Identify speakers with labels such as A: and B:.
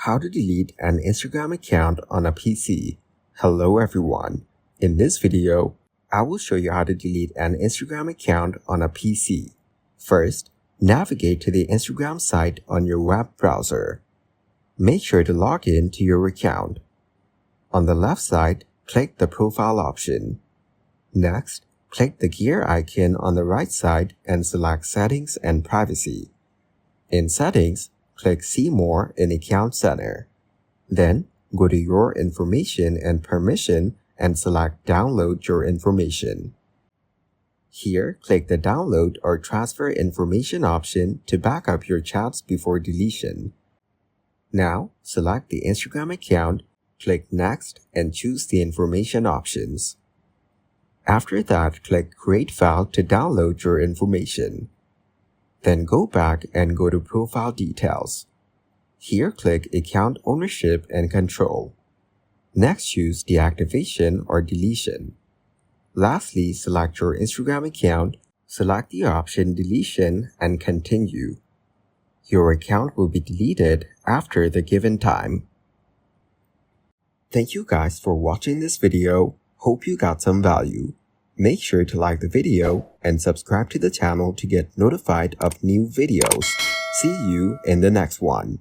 A: How to delete an Instagram account on a PC. Hello everyone. In this video, I will show you how to delete an Instagram account on a PC. First, navigate to the Instagram site on your web browser. Make sure to log in to your account. On the left side, click the profile option. Next, click the gear icon on the right side and select Settings and Privacy. In Settings, click See More in Account Center. Then, go to Your Information and Permission and select Download Your Information. Here, click the Download or Transfer Information option to back up your chats before deletion. Now, select the Instagram account, click Next, and choose the information options. After that, click Create File to download your information. Then go back and go to Profile Details. Here, click Account Ownership and Control. Next, choose Deactivation or Deletion. Lastly, select your Instagram account, select the option Deletion, and Continue. Your account will be deleted after the given time. Thank you guys for watching this video. Hope you got some value. Make sure to like the video and subscribe to the channel to get notified of new videos. See you in the next one.